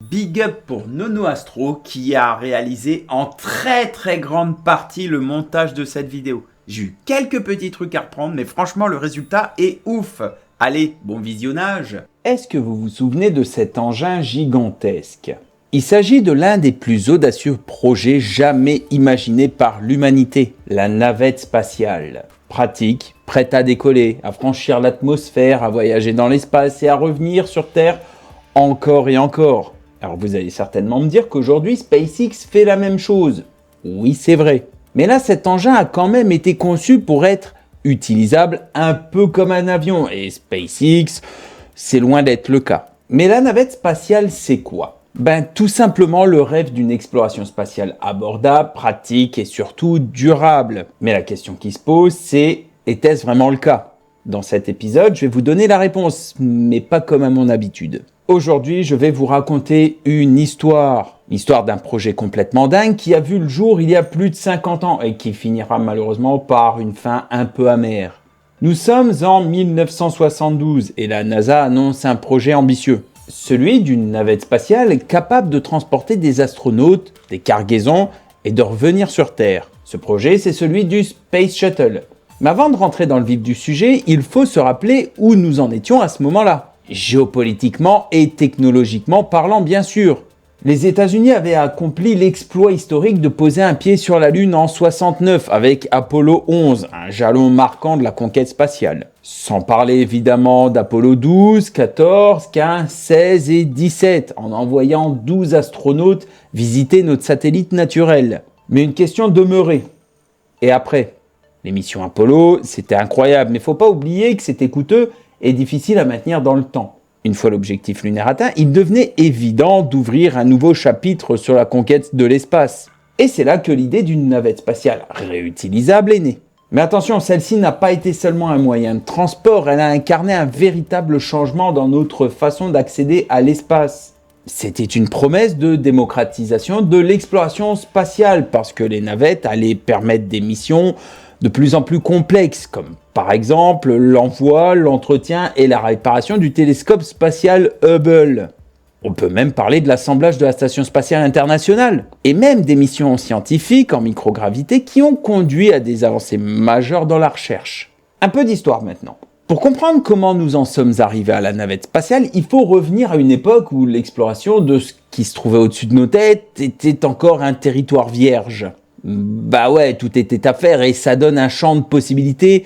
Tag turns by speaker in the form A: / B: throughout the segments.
A: Big up pour Nono Astro qui a réalisé en très grande partie le montage de cette vidéo. J'ai eu quelques petits trucs à reprendre, mais franchement le résultat est ouf. Allez, bon visionnage. Est-ce que vous vous souvenez de cet engin gigantesque ? Il s'agit de l'un des plus audacieux projets jamais imaginés par l'humanité, la navette spatiale. Pratique, prête à décoller, à franchir l'atmosphère, à voyager dans l'espace et à revenir sur Terre encore et encore. Alors vous allez certainement me dire qu'aujourd'hui SpaceX fait la même chose. Oui, c'est vrai. Mais là, cet engin a quand même été conçu pour être utilisable un peu comme un avion. Et SpaceX, c'est loin d'être le cas. Mais la navette spatiale, c'est quoi ? Tout simplement le rêve d'une exploration spatiale abordable, pratique et surtout durable. Mais la question qui se pose, c'est était-ce vraiment le cas ? Dans cet épisode, je vais vous donner la réponse, mais pas comme à mon habitude. Aujourd'hui, je vais vous raconter une histoire. L'histoire d'un projet complètement dingue qui a vu le jour il y a plus de 50 ans et qui finira malheureusement par une fin un peu amère. Nous sommes en 1972 et la NASA annonce un projet ambitieux. Celui d'une navette spatiale capable de transporter des astronautes, des cargaisons et de revenir sur Terre. Ce projet, c'est celui du Space Shuttle. Mais avant de rentrer dans le vif du sujet, il faut se rappeler où nous en étions à ce moment-là. Géopolitiquement et technologiquement parlant, bien sûr. Les États-Unis avaient accompli l'exploit historique de poser un pied sur la Lune en 69 avec Apollo 11, un jalon marquant de la conquête spatiale. Sans parler évidemment d'Apollo 12, 14, 15, 16 et 17, en envoyant 12 astronautes visiter notre satellite naturel. Mais une question demeurait. Et après ? Les missions Apollo, c'était incroyable, mais faut pas oublier que c'était coûteux et difficile à maintenir dans le temps. Une fois l'objectif lunaire atteint, il devenait évident d'ouvrir un nouveau chapitre sur la conquête de l'espace. Et c'est là que l'idée d'une navette spatiale réutilisable est née. Mais attention, celle-ci n'a pas été seulement un moyen de transport, elle a incarné un véritable changement dans notre façon d'accéder à l'espace. C'était une promesse de démocratisation de l'exploration spatiale, parce que les navettes allaient permettre des missions de plus en plus complexes, comme par exemple l'envoi, l'entretien et la réparation du télescope spatial Hubble. On peut même parler de l'assemblage de la Station spatiale internationale, et même des missions scientifiques en microgravité qui ont conduit à des avancées majeures dans la recherche. Un peu d'histoire maintenant. Pour comprendre comment nous en sommes arrivés à la navette spatiale, il faut revenir à une époque où l'exploration de ce qui se trouvait au-dessus de nos têtes était encore un territoire vierge. Tout était à faire et ça donne un champ de possibilités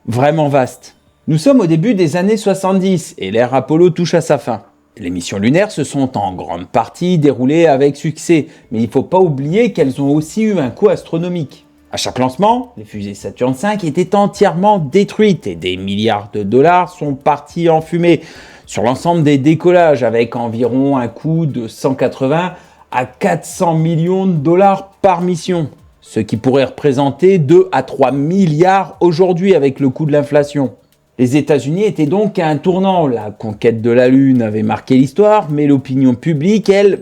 A: vraiment vaste. Nous sommes au début des années 70 et l'ère Apollo touche à sa fin. Les missions lunaires se sont en grande partie déroulées avec succès, mais il ne faut pas oublier qu'elles ont aussi eu un coût astronomique. À chaque lancement, les fusées Saturn V étaient entièrement détruites et des milliards de dollars sont partis en fumée sur l'ensemble des décollages avec environ un coût de 180 à 400 millions de dollars par mission. Ce qui pourrait représenter 2 à 3 milliards aujourd'hui avec le coût de l'inflation. Les États-Unis étaient donc à un tournant. La conquête de la Lune avait marqué l'histoire, mais l'opinion publique, elle,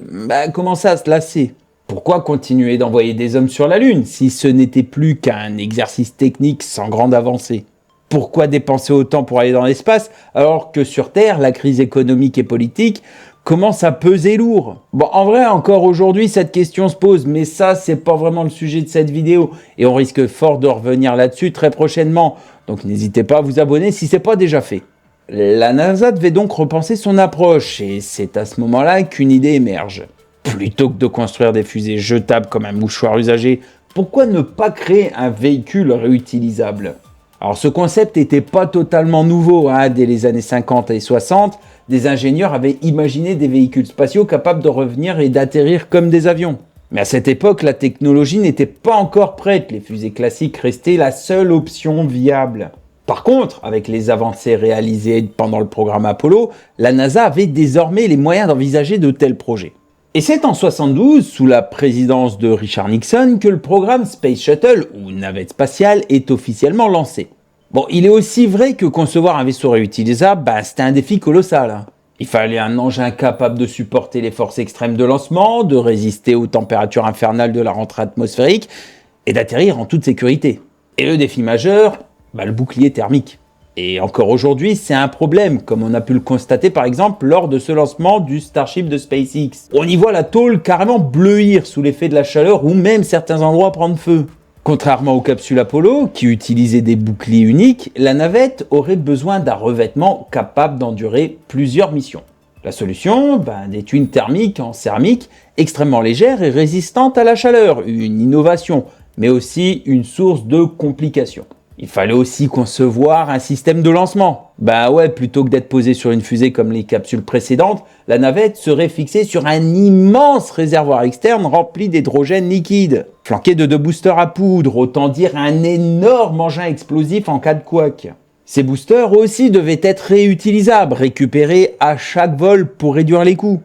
A: commençait à se lasser. Pourquoi continuer d'envoyer des hommes sur la Lune si ce n'était plus qu'un exercice technique sans grande avancée ? Pourquoi dépenser autant pour aller dans l'espace alors que sur Terre, la crise économique et politique commence à peser lourd ? En vrai, encore aujourd'hui, cette question se pose, mais ça, c'est pas vraiment le sujet de cette vidéo, et on risque fort de revenir là-dessus très prochainement, donc n'hésitez pas à vous abonner si c'est pas déjà fait. La NASA devait donc repenser son approche, et c'est à ce moment-là qu'une idée émerge. Plutôt que de construire des fusées jetables comme un mouchoir usagé, pourquoi ne pas créer un véhicule réutilisable ? Alors ce concept n'était pas totalement nouveau, dès les années 50 et 60, des ingénieurs avaient imaginé des véhicules spatiaux capables de revenir et d'atterrir comme des avions. Mais à cette époque, la technologie n'était pas encore prête, les fusées classiques restaient la seule option viable. Par contre, avec les avancées réalisées pendant le programme Apollo, la NASA avait désormais les moyens d'envisager de tels projets. Et c'est en 72, sous la présidence de Richard Nixon, que le programme Space Shuttle, ou navette spatiale, est officiellement lancé. Il est aussi vrai que concevoir un vaisseau réutilisable, c'était un défi colossal. Il fallait un engin capable de supporter les forces extrêmes de lancement, de résister aux températures infernales de la rentrée atmosphérique et d'atterrir en toute sécurité. Et le défi majeur, le bouclier thermique. Et encore aujourd'hui, c'est un problème, comme on a pu le constater par exemple lors de ce lancement du Starship de SpaceX. On y voit la tôle carrément bleuir sous l'effet de la chaleur ou même certains endroits prendre feu. Contrairement aux capsules Apollo, qui utilisaient des boucliers uniques, la navette aurait besoin d'un revêtement capable d'endurer plusieurs missions. La solution, des tuiles thermiques en céramique, extrêmement légères et résistantes à la chaleur, une innovation, mais aussi une source de complications. Il fallait aussi concevoir un système de lancement. Plutôt que d'être posée sur une fusée comme les capsules précédentes, la navette serait fixée sur un immense réservoir externe rempli d'hydrogène liquide, flanqué de 2 boosters à poudre, autant dire un énorme engin explosif en cas de couac. Ces boosters aussi devaient être réutilisables, récupérés à chaque vol pour réduire les coûts.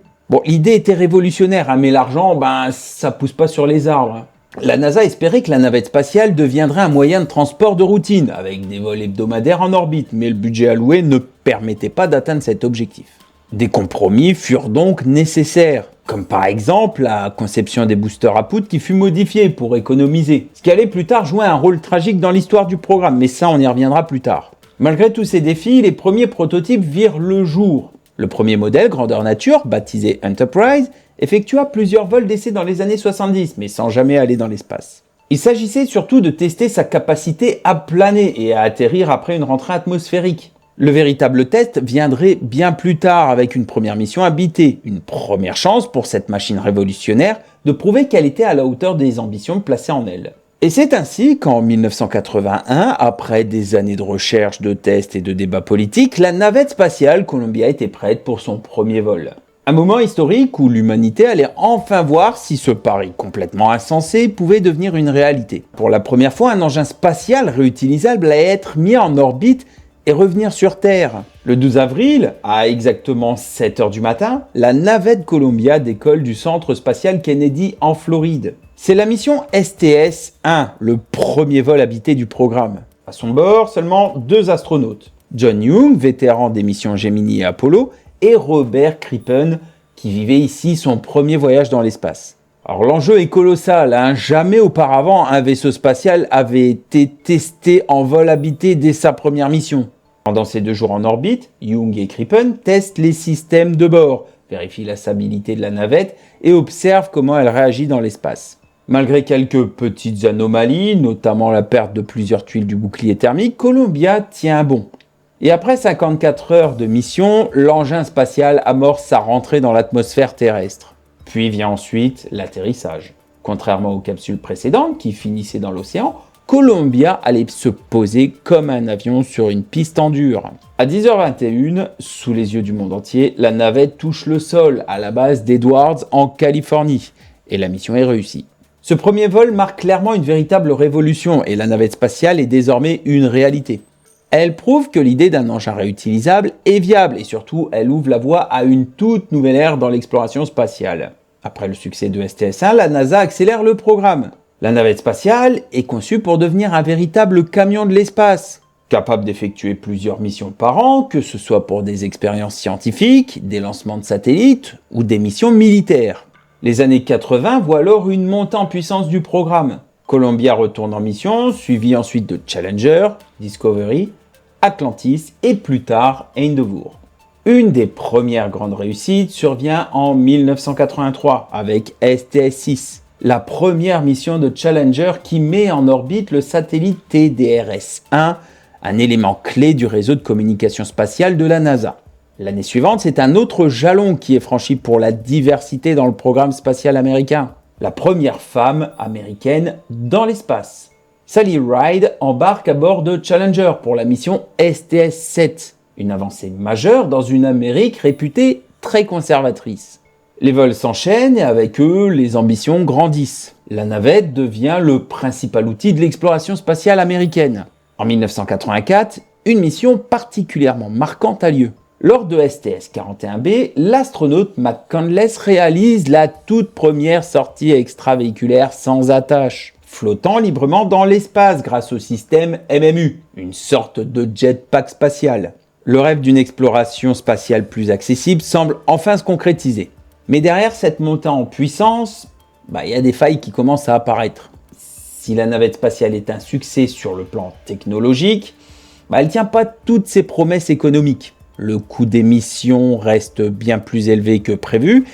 A: L'idée était révolutionnaire, mais l'argent, ça pousse pas sur les arbres. La NASA espérait que la navette spatiale deviendrait un moyen de transport de routine, avec des vols hebdomadaires en orbite, mais le budget alloué ne permettait pas d'atteindre cet objectif. Des compromis furent donc nécessaires, comme par exemple la conception des boosters à poudre qui fut modifiée pour économiser, ce qui allait plus tard jouer un rôle tragique dans l'histoire du programme, mais ça on y reviendra plus tard. Malgré tous ces défis, les premiers prototypes virent le jour. Le premier modèle, grandeur nature, baptisé Enterprise, effectua plusieurs vols d'essai dans les années 70, mais sans jamais aller dans l'espace. Il s'agissait surtout de tester sa capacité à planer et à atterrir après une rentrée atmosphérique. Le véritable test viendrait bien plus tard avec une première mission habitée, une première chance pour cette machine révolutionnaire de prouver qu'elle était à la hauteur des ambitions placées en elle. Et c'est ainsi qu'en 1981, après des années de recherche, de tests et de débats politiques, la navette spatiale Columbia était prête pour son premier vol. Un moment historique où l'humanité allait enfin voir si ce pari complètement insensé pouvait devenir une réalité. Pour la première fois, un engin spatial réutilisable allait être mis en orbite et revenir sur Terre. Le 12 avril, à exactement 7h du matin, la navette Columbia décolle du centre spatial Kennedy en Floride. C'est la mission STS-1, le premier vol habité du programme. À son bord, seulement 2 astronautes. John Young, vétéran des missions Gemini et Apollo, et Robert Crippen, qui vivait ici son premier voyage dans l'espace. Alors l'enjeu est colossal, jamais auparavant un vaisseau spatial avait été testé en vol habité dès sa première mission. Pendant ces 2 jours en orbite, Young et Crippen testent les systèmes de bord, vérifient la stabilité de la navette et observent comment elle réagit dans l'espace. Malgré quelques petites anomalies, notamment la perte de plusieurs tuiles du bouclier thermique, Columbia tient bon. Et après 54 heures de mission, l'engin spatial amorce sa rentrée dans l'atmosphère terrestre. Puis vient ensuite l'atterrissage. Contrairement aux capsules précédentes qui finissaient dans l'océan, Columbia allait se poser comme un avion sur une piste en dur. À 10h21, sous les yeux du monde entier, la navette touche le sol à la base d'Edwards en Californie. Et la mission est réussie. Ce premier vol marque clairement une véritable révolution et la navette spatiale est désormais une réalité. Elle prouve que l'idée d'un engin réutilisable est viable et surtout elle ouvre la voie à une toute nouvelle ère dans l'exploration spatiale. Après le succès de STS-1, la NASA accélère le programme. La navette spatiale est conçue pour devenir un véritable camion de l'espace, capable d'effectuer plusieurs missions par an, que ce soit pour des expériences scientifiques, des lancements de satellites ou des missions militaires. Les années 80 voient alors une montée en puissance du programme. Columbia retourne en mission, suivi ensuite de Challenger, Discovery, Atlantis et plus tard Endeavour. Une des premières grandes réussites survient en 1983 avec STS-6, la première mission de Challenger qui met en orbite le satellite TDRS-1, un élément clé du réseau de communication spatiale de la NASA. L'année suivante, c'est un autre jalon qui est franchi pour la diversité dans le programme spatial américain. La première femme américaine dans l'espace. Sally Ride embarque à bord de Challenger pour la mission STS-7, une avancée majeure dans une Amérique réputée très conservatrice. Les vols s'enchaînent et avec eux, les ambitions grandissent. La navette devient le principal outil de l'exploration spatiale américaine. En 1984, une mission particulièrement marquante a lieu. Lors de STS-41B, l'astronaute McCandless réalise la toute première sortie extravéhiculaire sans attache, flottant librement dans l'espace grâce au système MMU, une sorte de jetpack spatial. Le rêve d'une exploration spatiale plus accessible semble enfin se concrétiser. Mais derrière cette montée en puissance, il y a des failles qui commencent à apparaître. Si la navette spatiale est un succès sur le plan technologique, Elle ne tient pas toutes ses promesses économiques. Le coût des missions reste bien plus élevé que prévu,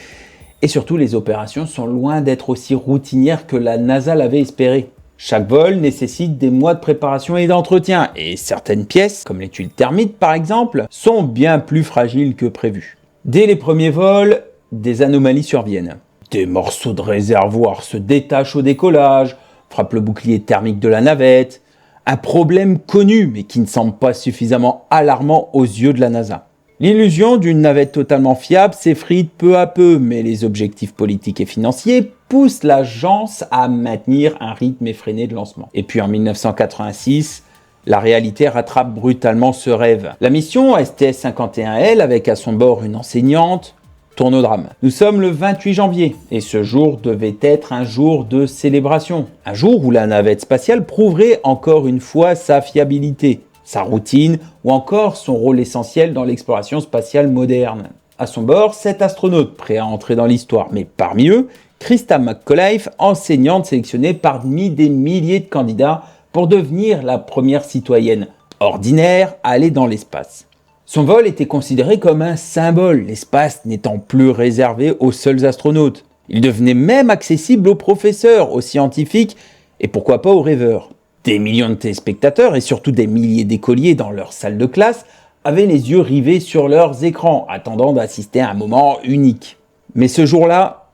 A: et surtout les opérations sont loin d'être aussi routinières que la NASA l'avait espéré. Chaque vol nécessite des mois de préparation et d'entretien, et certaines pièces, comme les tuiles thermiques par exemple, sont bien plus fragiles que prévu. Dès les premiers vols, des anomalies surviennent. Des morceaux de réservoir se détachent au décollage, frappent le bouclier thermique de la navette. Un problème connu, mais qui ne semble pas suffisamment alarmant aux yeux de la NASA. L'illusion d'une navette totalement fiable s'effrite peu à peu, mais les objectifs politiques et financiers poussent l'agence à maintenir un rythme effréné de lancement. Et puis en 1986, la réalité rattrape brutalement ce rêve. La mission STS-51L, avec à son bord une enseignante, tourne au drame. Nous sommes le 28 janvier, et ce jour devait être un jour de célébration. Un jour où la navette spatiale prouverait encore une fois sa fiabilité, sa routine ou encore son rôle essentiel dans l'exploration spatiale moderne. À son bord, 7 astronautes prêts à entrer dans l'histoire, mais parmi eux, Christa McAuliffe, enseignante sélectionnée parmi des milliers de candidats pour devenir la première citoyenne ordinaire à aller dans l'espace. Son vol était considéré comme un symbole, l'espace n'étant plus réservé aux seuls astronautes. Il devenait même accessible aux professeurs, aux scientifiques et pourquoi pas aux rêveurs. Des millions de téléspectateurs et surtout des milliers d'écoliers dans leur salle de classe avaient les yeux rivés sur leurs écrans, attendant d'assister à un moment unique. Mais ce jour-là,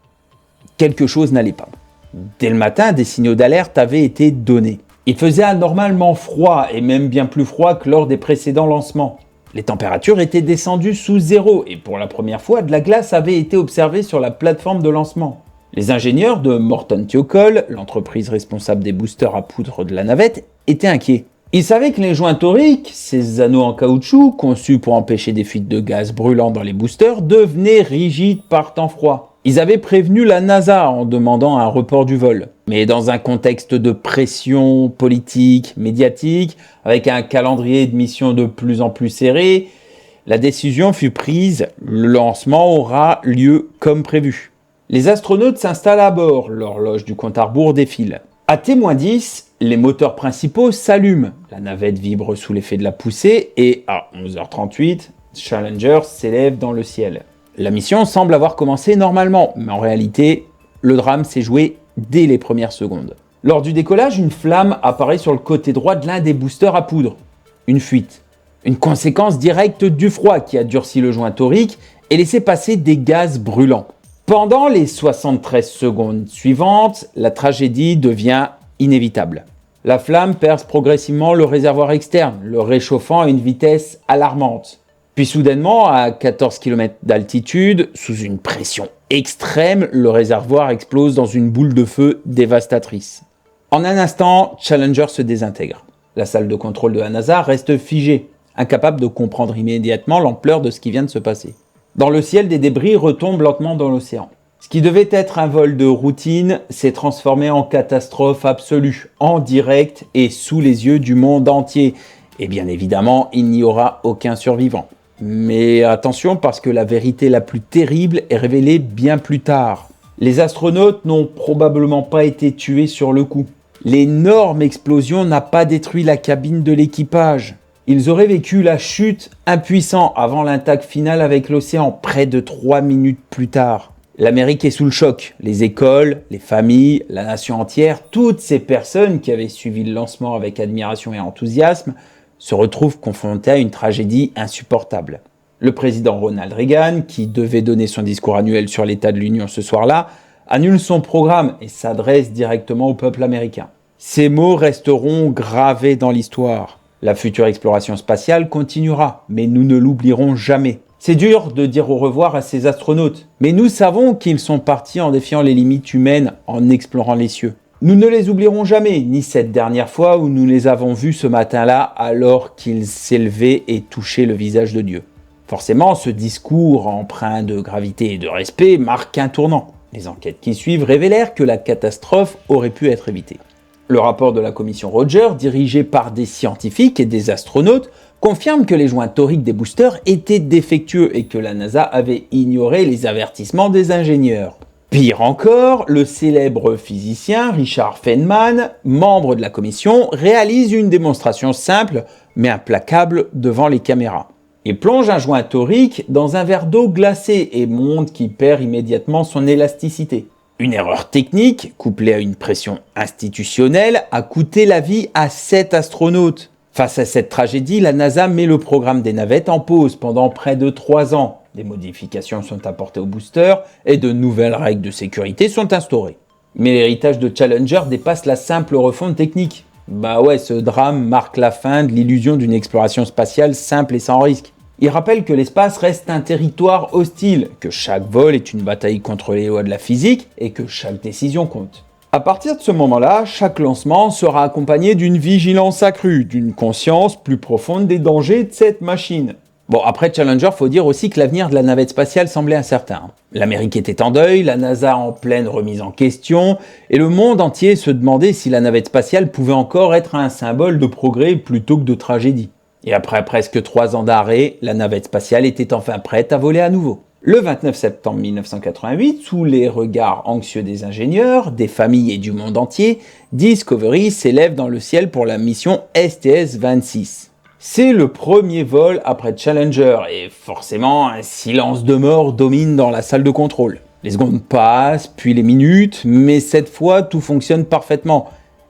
A: quelque chose n'allait pas. Dès le matin, des signaux d'alerte avaient été donnés. Il faisait anormalement froid et même bien plus froid que lors des précédents lancements. Les températures étaient descendues sous zéro et pour la première fois, de la glace avait été observée sur la plateforme de lancement. Les ingénieurs de Morton Thiokol, l'entreprise responsable des boosters à poudre de la navette, étaient inquiets. Ils savaient que les joints toriques, ces anneaux en caoutchouc conçus pour empêcher des fuites de gaz brûlants dans les boosters, devenaient rigides par temps froid. Ils avaient prévenu la NASA en demandant un report du vol. Mais dans un contexte de pression politique, médiatique, avec un calendrier de mission de plus en plus serré, la décision fut prise, le lancement aura lieu comme prévu. Les astronautes s'installent à bord, l'horloge du compte à rebours défile. À T-10, les moteurs principaux s'allument, la navette vibre sous l'effet de la poussée et à 11h38, Challenger s'élève dans le ciel. La mission semble avoir commencé normalement, mais en réalité, le drame s'est joué dès les premières secondes. Lors du décollage, une flamme apparaît sur le côté droit de l'un des boosters à poudre. Une fuite. Une conséquence directe du froid qui a durci le joint torique et laissé passer des gaz brûlants. Pendant les 73 secondes suivantes, la tragédie devient inévitable. La flamme perce progressivement le réservoir externe, le réchauffant à une vitesse alarmante. Puis soudainement, à 14 km d'altitude, sous une pression extrême, le réservoir explose dans une boule de feu dévastatrice. En un instant, Challenger se désintègre. La salle de contrôle de la NASA reste figée, incapable de comprendre immédiatement l'ampleur de ce qui vient de se passer. Dans le ciel, des débris retombent lentement dans l'océan. Ce qui devait être un vol de routine s'est transformé en catastrophe absolue, en direct et sous les yeux du monde entier. Et bien évidemment, il n'y aura aucun survivant. Mais attention parce que la vérité la plus terrible est révélée bien plus tard. Les astronautes n'ont probablement pas été tués sur le coup. L'énorme explosion n'a pas détruit la cabine de l'équipage. Ils auraient vécu la chute impuissants avant l'impact final avec l'océan, près de 3 minutes plus tard. L'Amérique est sous le choc. Les écoles, les familles, la nation entière, toutes ces personnes qui avaient suivi le lancement avec admiration et enthousiasme se retrouvent confrontés à une tragédie insupportable. Le président Ronald Reagan, qui devait donner son discours annuel sur l'état de l'Union ce soir-là, annule son programme et s'adresse directement au peuple américain. Ces mots resteront gravés dans l'histoire. La future exploration spatiale continuera, mais nous ne l'oublierons jamais. C'est dur de dire au revoir à ces astronautes, mais nous savons qu'ils sont partis en défiant les limites humaines en explorant les cieux. Nous ne les oublierons jamais, ni cette dernière fois où nous les avons vus ce matin-là alors qu'ils s'élevaient et touchaient le visage de Dieu. Forcément, ce discours empreint de gravité et de respect marque un tournant. Les enquêtes qui suivent révélèrent que la catastrophe aurait pu être évitée. Le rapport de la commission Roger, dirigé par des scientifiques et des astronautes, confirme que les joints toriques des boosters étaient défectueux et que la NASA avait ignoré les avertissements des ingénieurs. Pire encore, le célèbre physicien Richard Feynman, membre de la commission, réalise une démonstration simple mais implacable devant les caméras. Il plonge un joint torique dans un verre d'eau glacée et montre qu'il perd immédiatement son élasticité. Une erreur technique, couplée à une pression institutionnelle, a coûté la vie à 7 astronautes. Face à cette tragédie, la NASA met le programme des navettes en pause pendant près de 3 ans. Des modifications sont apportées au booster et de nouvelles règles de sécurité sont instaurées. Mais l'héritage de Challenger dépasse la simple refonte technique. Bah ouais, ce drame marque la fin de l'illusion d'une exploration spatiale simple et sans risque. Il rappelle que l'espace reste un territoire hostile, que chaque vol est une bataille contre les lois de la physique et que chaque décision compte. À partir de ce moment-là, chaque lancement sera accompagné d'une vigilance accrue, d'une conscience plus profonde des dangers de cette machine. Bon, après Challenger, faut dire aussi que l'avenir de la navette spatiale semblait incertain. L'Amérique était en deuil, la NASA en pleine remise en question, et le monde entier se demandait si la navette spatiale pouvait encore être un symbole de progrès plutôt que de tragédie. Et après presque 3 ans d'arrêt, la navette spatiale était enfin prête à voler à nouveau. Le 29 septembre 1988, sous les regards anxieux des ingénieurs, des familles et du monde entier, Discovery s'élève dans le ciel pour la mission STS-26. C'est le premier vol après Challenger et forcément un silence de mort domine dans la salle de contrôle. Les secondes passent, puis les minutes, mais cette fois tout fonctionne parfaitement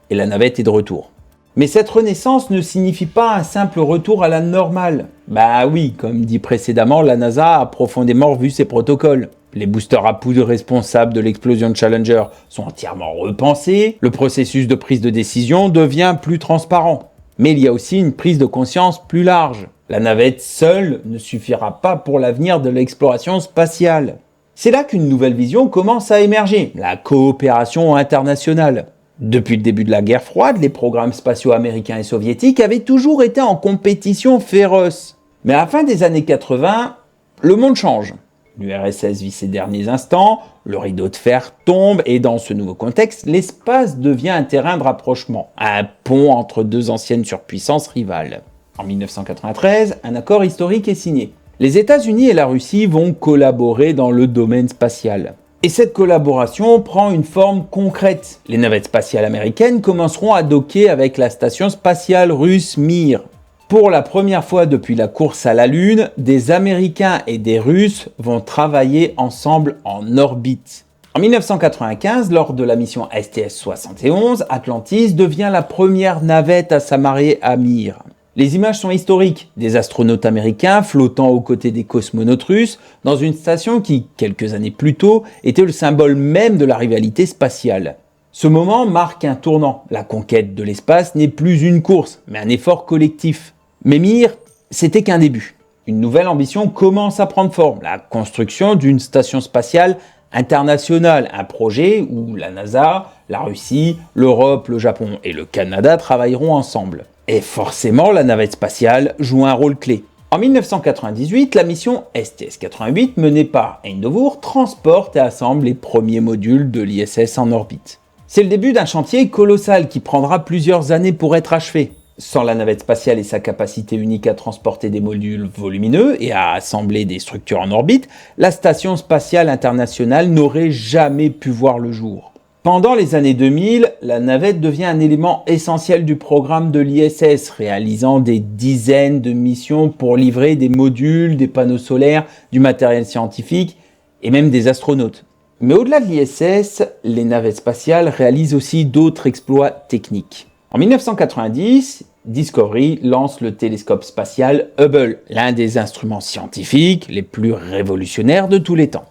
A: et la navette est de retour. Mais cette renaissance ne signifie pas un simple retour à la normale. Bah oui, comme dit précédemment, la NASA a profondément revu ses protocoles. Les boosters à poudre responsables de l'explosion de Challenger sont entièrement repensés, le processus de prise de décision devient plus transparent. Mais il y a aussi une prise de conscience plus large. La navette seule ne suffira pas pour l'avenir de l'exploration spatiale. C'est là qu'une nouvelle vision commence à émerger, la coopération internationale. Depuis le début de la guerre froide, les programmes spatiaux américains et soviétiques avaient toujours été en compétition féroce. Mais à la fin des années 80, le monde change. L'URSS vit ses derniers instants, le rideau de fer tombe et dans ce nouveau contexte, l'espace devient un terrain de rapprochement, un pont entre deux anciennes surpuissances rivales. En 1993, un accord historique est signé. Les États-Unis et la Russie vont collaborer dans le domaine spatial. Et cette collaboration prend une forme concrète. Les navettes spatiales américaines commenceront à docker avec la station spatiale russe Mir. Pour la première fois depuis la course à la Lune, des Américains et des Russes vont travailler ensemble en orbite. En 1995, lors de la mission STS-71, Atlantis devient la première navette à s'amarrer à Mir. Les images sont historiques, des astronautes américains flottant aux côtés des cosmonautes russes dans une station qui, quelques années plus tôt, était le symbole même de la rivalité spatiale. Ce moment marque un tournant. La conquête de l'espace n'est plus une course, mais un effort collectif. Mais Mir, c'était qu'un début. Une nouvelle ambition commence à prendre forme, la construction d'une station spatiale internationale, un projet où la NASA, la Russie, l'Europe, le Japon et le Canada travailleront ensemble. Et forcément, la navette spatiale joue un rôle clé. En 1998, la mission STS-88 menée par Endeavour transporte et assemble les premiers modules de l'ISS en orbite. C'est le début d'un chantier colossal qui prendra plusieurs années pour être achevé. Sans la navette spatiale et sa capacité unique à transporter des modules volumineux et à assembler des structures en orbite, la Station spatiale internationale n'aurait jamais pu voir le jour. Pendant les années 2000, la navette devient un élément essentiel du programme de l'ISS, réalisant des dizaines de missions pour livrer des modules, des panneaux solaires, du matériel scientifique et même des astronautes. Mais au-delà de l'ISS, les navettes spatiales réalisent aussi d'autres exploits techniques. En 1990, Discovery lance le télescope spatial Hubble, l'un des instruments scientifiques les plus révolutionnaires de tous les temps.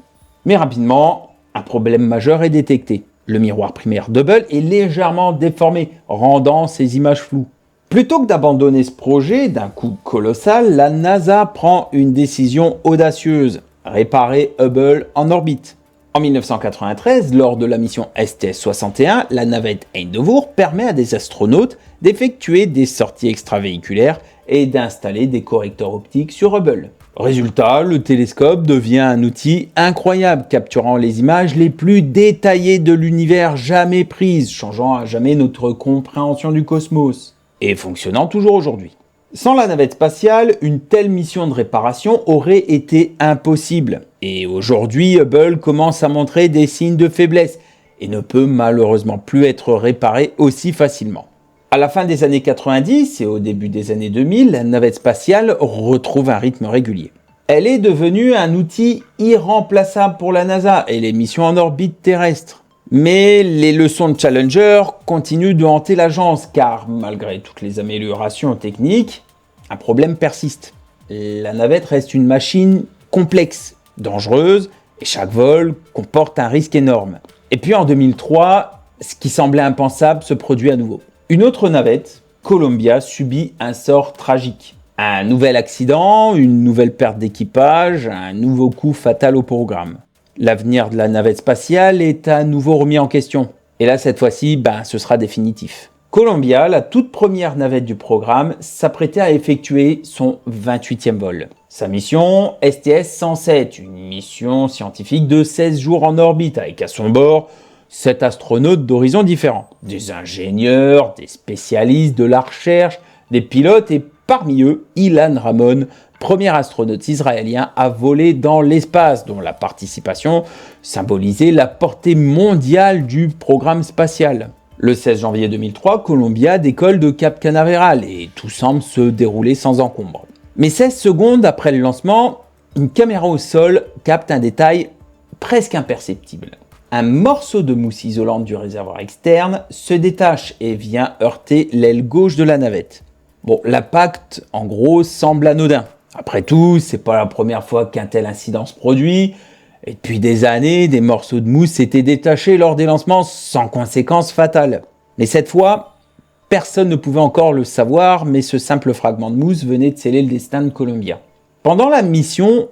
A: Mais rapidement, un problème majeur est détecté. Le miroir primaire d'Hubble est légèrement déformé, rendant ces images floues. Plutôt que d'abandonner ce projet d'un coût colossal, la NASA prend une décision audacieuse, réparer Hubble en orbite. En 1993, lors de la mission STS-61, la navette Endeavour permet à des astronautes d'effectuer des sorties extravéhiculaires et d'installer des correcteurs optiques sur Hubble. Résultat, le télescope devient un outil incroyable, capturant les images les plus détaillées de l'univers jamais prises, changeant à jamais notre compréhension du cosmos, et fonctionnant toujours aujourd'hui. Sans la navette spatiale, une telle mission de réparation aurait été impossible. Et aujourd'hui, Hubble commence à montrer des signes de faiblesse et ne peut malheureusement plus être réparé aussi facilement. À la fin des années 90 et au début des années 2000, la navette spatiale retrouve un rythme régulier. Elle est devenue un outil irremplaçable pour la NASA et les missions en orbite terrestre. Mais les leçons de Challenger continuent de hanter l'agence car malgré toutes les améliorations techniques, un problème persiste. La navette reste une machine complexe, dangereuse et chaque vol comporte un risque énorme. Et puis en 2003, ce qui semblait impensable se produit à nouveau. Une autre navette, Columbia, subit un sort tragique. Un nouvel accident, une nouvelle perte d'équipage, un nouveau coup fatal au programme. L'avenir de la navette spatiale est à nouveau remis en question. Et là, cette fois-ci, ce sera définitif. Columbia, la toute première navette du programme, s'apprêtait à effectuer son 28e vol. Sa mission, STS-107, une mission scientifique de 16 jours en orbite, avec à son bord 7 astronautes d'horizons différents. Des ingénieurs, des spécialistes de la recherche, des pilotes et parmi eux, Ilan Ramon, premier astronaute israélien à voler dans l'espace, dont la participation symbolisait la portée mondiale du programme spatial. Le 16 janvier 2003, Columbia décolle de Cap Canaveral et tout semble se dérouler sans encombre. Mais 16 secondes après le lancement, une caméra au sol capte un détail presque imperceptible. Un morceau de mousse isolante du réservoir externe se détache et vient heurter l'aile gauche de la navette. L'impact, en gros, semble anodin. Après tout, c'est pas la première fois qu'un tel incident se produit. Et depuis des années, des morceaux de mousse s'étaient détachés lors des lancements sans conséquences fatales. Mais cette fois, personne ne pouvait encore le savoir, mais ce simple fragment de mousse venait de sceller le destin de Columbia. Pendant la mission,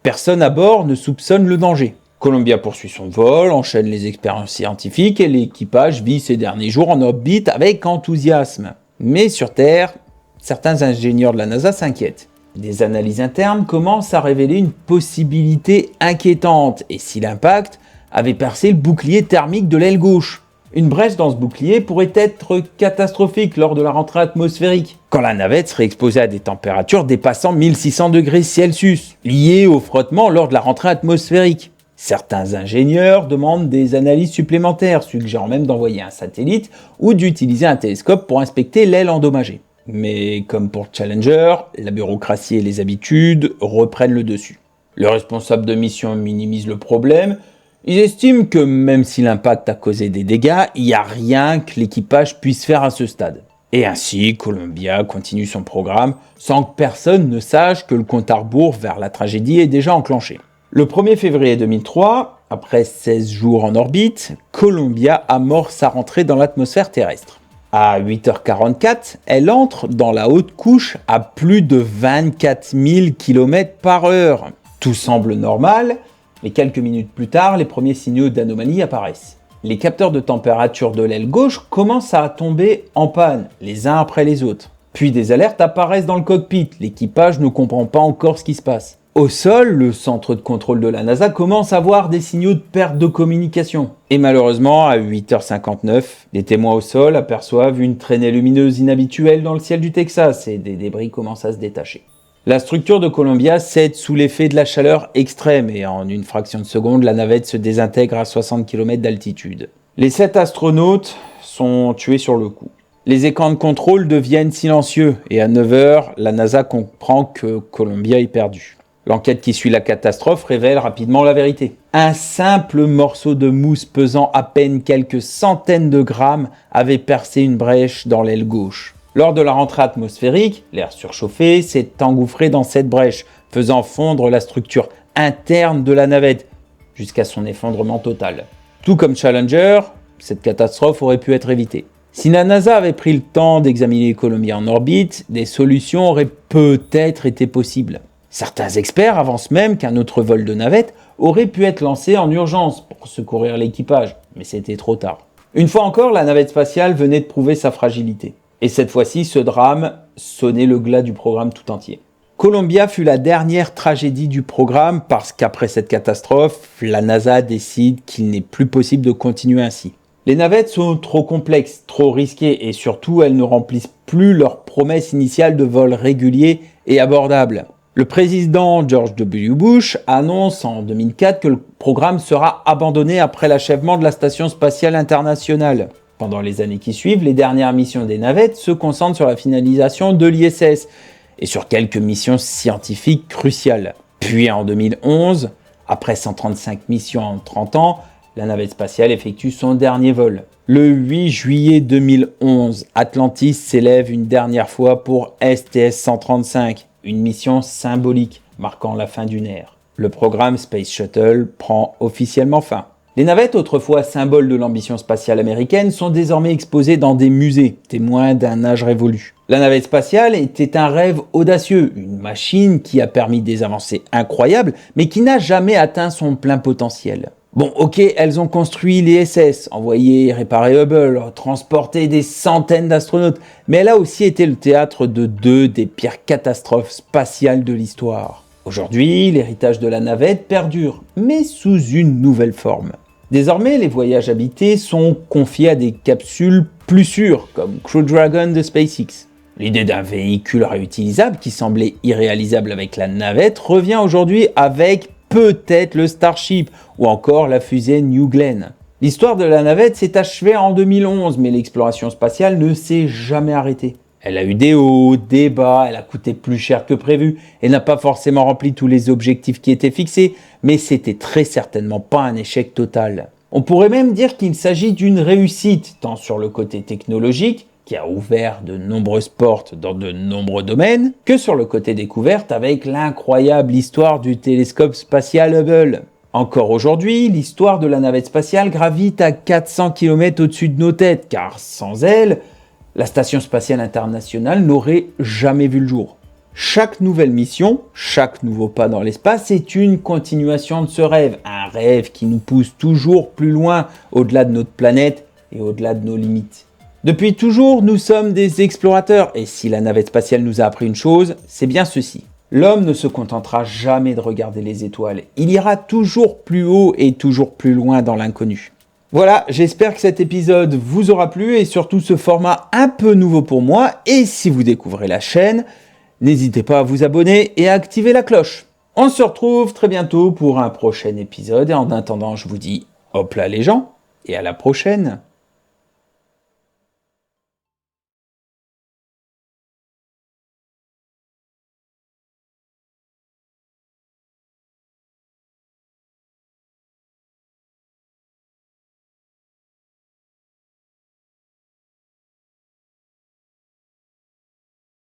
A: personne à bord ne soupçonne le danger. Columbia poursuit son vol, enchaîne les expériences scientifiques et l'équipage vit ses derniers jours en orbite avec enthousiasme. Mais sur Terre, certains ingénieurs de la NASA s'inquiètent. Des analyses internes commencent à révéler une possibilité inquiétante. Et si l'impact avait percé le bouclier thermique de l'aile gauche? Une brèche dans ce bouclier pourrait être catastrophique lors de la rentrée atmosphérique, quand la navette serait exposée à des températures dépassant 1600 degrés Celsius, liées au frottement lors de la rentrée atmosphérique. Certains ingénieurs demandent des analyses supplémentaires, suggérant même d'envoyer un satellite ou d'utiliser un télescope pour inspecter l'aile endommagée. Mais comme pour Challenger, la bureaucratie et les habitudes reprennent le dessus. Le responsable de mission minimise le problème. Ils estiment que même si l'impact a causé des dégâts, il n'y a rien que l'équipage puisse faire à ce stade. Et ainsi, Columbia continue son programme sans que personne ne sache que le compte à rebours vers la tragédie est déjà enclenché. Le 1er février 2003, après 16 jours en orbite, Columbia amorce sa rentrée dans l'atmosphère terrestre. À 8h44, elle entre dans la haute couche à plus de 24 000 km/h. Tout semble normal, mais quelques minutes plus tard, les premiers signaux d'anomalie apparaissent. Les capteurs de température de l'aile gauche commencent à tomber en panne, les uns après les autres. Puis des alertes apparaissent dans le cockpit, l'équipage ne comprend pas encore ce qui se passe. Au sol, le centre de contrôle de la NASA commence à voir des signaux de perte de communication. Et malheureusement, à 8h59, les témoins au sol aperçoivent une traînée lumineuse inhabituelle dans le ciel du Texas et des débris commencent à se détacher. La structure de Columbia cède sous l'effet de la chaleur extrême et en une fraction de seconde, la navette se désintègre à 60 km d'altitude. Les 7 astronautes sont tués sur le coup. Les écrans de contrôle deviennent silencieux et à 9h, la NASA comprend que Columbia est perdue. L'enquête qui suit la catastrophe révèle rapidement la vérité. Un simple morceau de mousse pesant à peine quelques centaines de grammes avait percé une brèche dans l'aile gauche. Lors de la rentrée atmosphérique, l'air surchauffé s'est engouffré dans cette brèche, faisant fondre la structure interne de la navette, jusqu'à son effondrement total. Tout comme Challenger, cette catastrophe aurait pu être évitée. Si la NASA avait pris le temps d'examiner Columbia en orbite, des solutions auraient peut-être été possibles. Certains experts avancent même qu'un autre vol de navette aurait pu être lancé en urgence pour secourir l'équipage, mais c'était trop tard. Une fois encore, la navette spatiale venait de prouver sa fragilité. Et cette fois-ci, ce drame sonnait le glas du programme tout entier. Columbia fut la dernière tragédie du programme parce qu'après cette catastrophe, la NASA décide qu'il n'est plus possible de continuer ainsi. Les navettes sont trop complexes, trop risquées et surtout elles ne remplissent plus leur promesse initiale de vol régulier et abordable. Le président George W. Bush annonce en 2004 que le programme sera abandonné après l'achèvement de la Station spatiale internationale. Pendant les années qui suivent, les dernières missions des navettes se concentrent sur la finalisation de l'ISS et sur quelques missions scientifiques cruciales. Puis en 2011, après 135 missions en 30 ans, la navette spatiale effectue son dernier vol. Le 8 juillet 2011, Atlantis s'élève une dernière fois pour STS-135, une mission symbolique marquant la fin d'une ère. Le programme Space Shuttle prend officiellement fin. Les navettes, autrefois symboles de l'ambition spatiale américaine, sont désormais exposées dans des musées, témoins d'un âge révolu. La navette spatiale était un rêve audacieux, une machine qui a permis des avancées incroyables, mais qui n'a jamais atteint son plein potentiel. Bon, ok, elles ont construit l'ISS, envoyé réparer Hubble, transporté des centaines d'astronautes, mais elle a aussi été le théâtre de deux des pires catastrophes spatiales de l'histoire. Aujourd'hui, l'héritage de la navette perdure, mais sous une nouvelle forme. Désormais, les voyages habités sont confiés à des capsules plus sûres, comme Crew Dragon de SpaceX. L'idée d'un véhicule réutilisable qui semblait irréalisable avec la navette revient aujourd'hui avec peut-être le Starship ou encore la fusée New Glenn. L'histoire de la navette s'est achevée en 2011, mais l'exploration spatiale ne s'est jamais arrêtée. Elle a eu des hauts, des bas, elle a coûté plus cher que prévu, elle n'a pas forcément rempli tous les objectifs qui étaient fixés, mais c'était très certainement pas un échec total. On pourrait même dire qu'il s'agit d'une réussite, tant sur le côté technologique, qui a ouvert de nombreuses portes dans de nombreux domaines, que sur le côté découverte avec l'incroyable histoire du télescope spatial Hubble. Encore aujourd'hui, l'histoire de la navette spatiale gravite à 400 km au-dessus de nos têtes, car sans elle, la Station spatiale internationale n'aurait jamais vu le jour. Chaque nouvelle mission, chaque nouveau pas dans l'espace est une continuation de ce rêve, un rêve qui nous pousse toujours plus loin, au-delà de notre planète et au-delà de nos limites. Depuis toujours, nous sommes des explorateurs, et si la navette spatiale nous a appris une chose, c'est bien ceci. L'homme ne se contentera jamais de regarder les étoiles, il ira toujours plus haut et toujours plus loin dans l'inconnu. Voilà, j'espère que cet épisode vous aura plu et surtout ce format un peu nouveau pour moi. Et si vous découvrez la chaîne, n'hésitez pas à vous abonner et à activer la cloche. On se retrouve très bientôt pour un prochain épisode et en attendant, je vous dis hop là les gens et à la prochaine.